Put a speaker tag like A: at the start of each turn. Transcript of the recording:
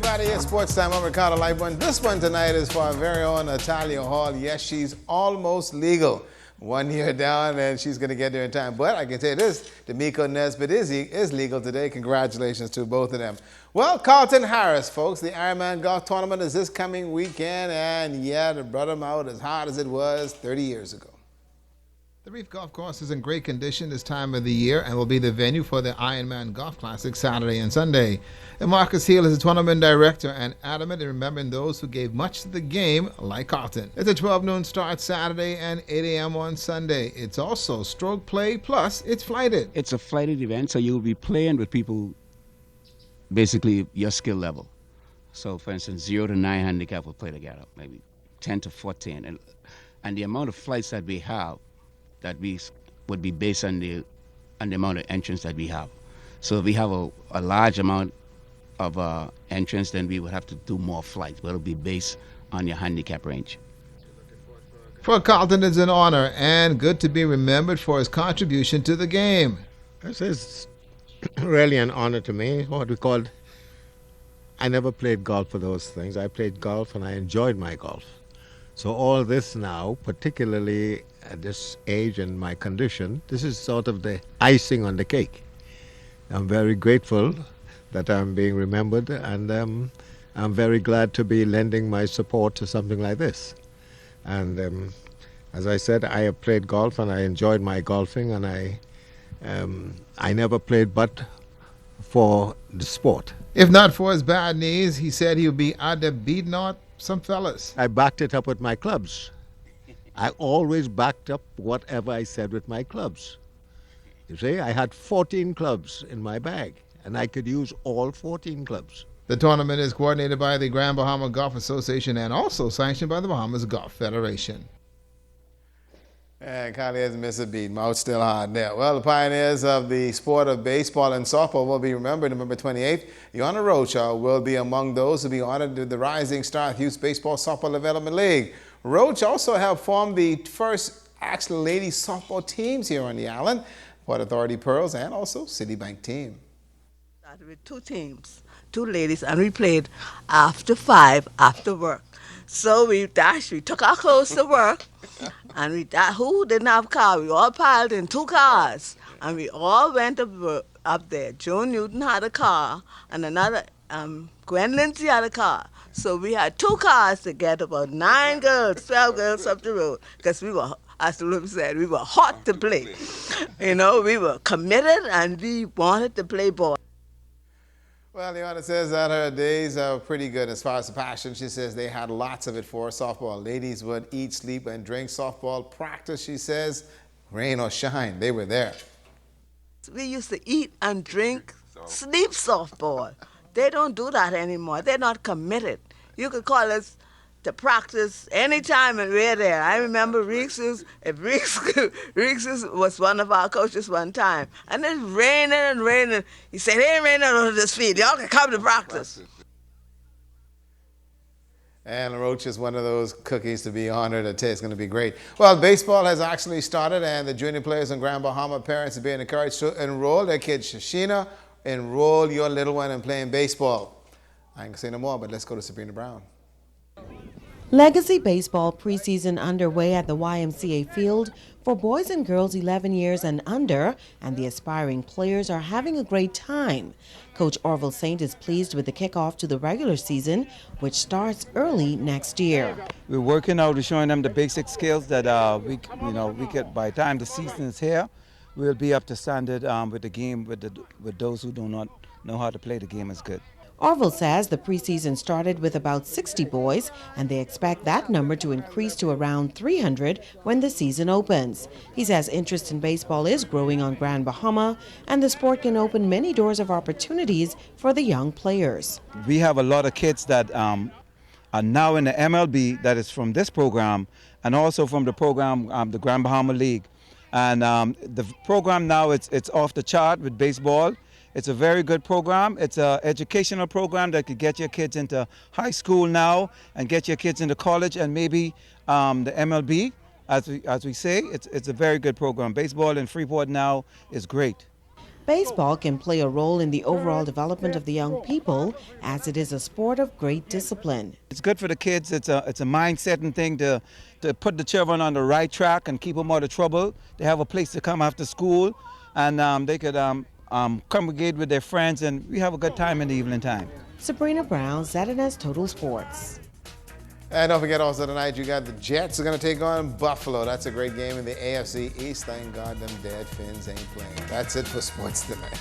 A: everybody, it's Sports Time. I'm Ricardo Lightburn. This one tonight is for our very own Natalia Hall. Yes, she's almost legal. 1 year down, and she's going to get there in time. But I can tell you this, D'Amico Nesbitt is legal today. Congratulations to both of them. Well, Carlton Harris, folks, the Ironman Golf Tournament is this coming weekend, and yeah, they brought them out as hard as it was 30 years ago. The Reef Golf Course is in great condition this time of the year and will be the venue for the Ironman Golf Classic Saturday and Sunday. And Marcus Heel is the tournament director and adamant in remembering those who gave much to the game, like Carlton. It's a 12 noon start Saturday and 8 a.m. on Sunday. It's also stroke play, plus it's flighted.
B: It's a flighted event, so you'll be playing with people basically your skill level. So, for instance, 0 to 9 handicap will play together, maybe 10 to 14. And the amount of flights that we have, that we would be based on the amount of entrants that we have. So if we have a large amount of entrants, then we would have to do more flights, but it'll be based on your handicap range.
A: For Carlton, it's an honor and good to be remembered for his contribution to the game.
C: This is really an honor to me. What we called, I never played golf for those things. I played golf and I enjoyed my golf. So all this now, particularly at this age and my condition, this is sort of the icing on the cake. I'm very grateful that I'm being remembered, and I'm very glad to be lending my support to something like this. And as I said, I have played golf and I enjoyed my golfing, and I never played but for the sport.
A: If not for his bad knees, he said he would be out there beating out some fellas.
C: I backed it up with my clubs. I always backed up whatever I said with my clubs. You see, I had 14 clubs in my bag, and I could use all 14 clubs.
A: The tournament is coordinated by the Grand Bahama Golf Association and also sanctioned by the Bahamas Golf Federation. And Kylie hasn't missed a beat. Mouth still hard there. Well, the pioneers of the sport of baseball and softball will be remembered November 28th. The Honor Roach will be among those who will be honored with the Rising Star Youth Baseball Softball Development League. Roach also helped form the first actual ladies softball teams here on the island, Port Authority Pearls and also Citibank team.
D: Started with 2 teams, 2 ladies, and we played after 5 after work. So we took our clothes to work, and who didn't have a car? We all piled in 2 cars, and we all went up there. Joan Newton had a car, and another, Gwen Lindsay had a car. So we had 2 cars to get about 9 girls, 12 girls up the road, because we were, as the woman said, we were hot to play. You know, we were committed, and we wanted to play ball.
A: Well, the Honor says that her days are pretty good as far as the passion. She says they had lots of it for softball. Ladies would eat, sleep, and drink softball practice, she says. Rain or shine, they were there.
D: We used to eat and drink, sleep softball. They don't do that anymore. They're not committed. You could call us to practice anytime and we're there. I remember Reeks was one of our coaches one time, and it's raining and raining. He said, it ain't raining on this field. Y'all can come to practice.
A: And Roach is one of those cookies to be honored. I tell you, it's going to be great. Well, baseball has actually started, and the junior players in Grand Bahama parents are being encouraged to enroll their kids. Shashina, enroll your little one in playing baseball. I ain't going to say no more, but let's go to Sabrina Brown.
E: Legacy Baseball preseason underway at the YMCA field for boys and girls 11 years and under, and the aspiring players are having a great time. Coach Orville Saint is pleased with the kickoff to the regular season, which starts early next year.
F: We're working out, we're showing them the basic skills that we get by the time the season is here. We'll be up to standard with the game, with those who do not know how to play the game as good.
E: Orville says the preseason started with about 60 boys, and they expect that number to increase to around 300 when the season opens. He says interest in baseball is growing on Grand Bahama, and the sport can open many doors of opportunities for the young players.
F: We have a lot of kids that are now in the MLB that is from this program, and also from the program, the Grand Bahama League. And the program now, it's off the chart with baseball. It's a very good program. It's an educational program that could get your kids into high school now and get your kids into college and maybe the MLB, as we say. It's a very good program. Baseball in Freeport now is great.
E: Baseball can play a role in the overall development of the young people as it is a sport of great discipline.
F: It's good for the kids. It's a mindsetting thing to put the children on the right track and keep them out of trouble. They have a place to come after school, and they could congregate with their friends, and we have a good time in the evening time.
E: Sabrina Brown, ZNS Total Sports.
A: And don't forget also tonight you got the Jets are going to take on Buffalo. That's a great game in the AFC East. Thank God them dead Finns ain't playing. That's it for sports tonight.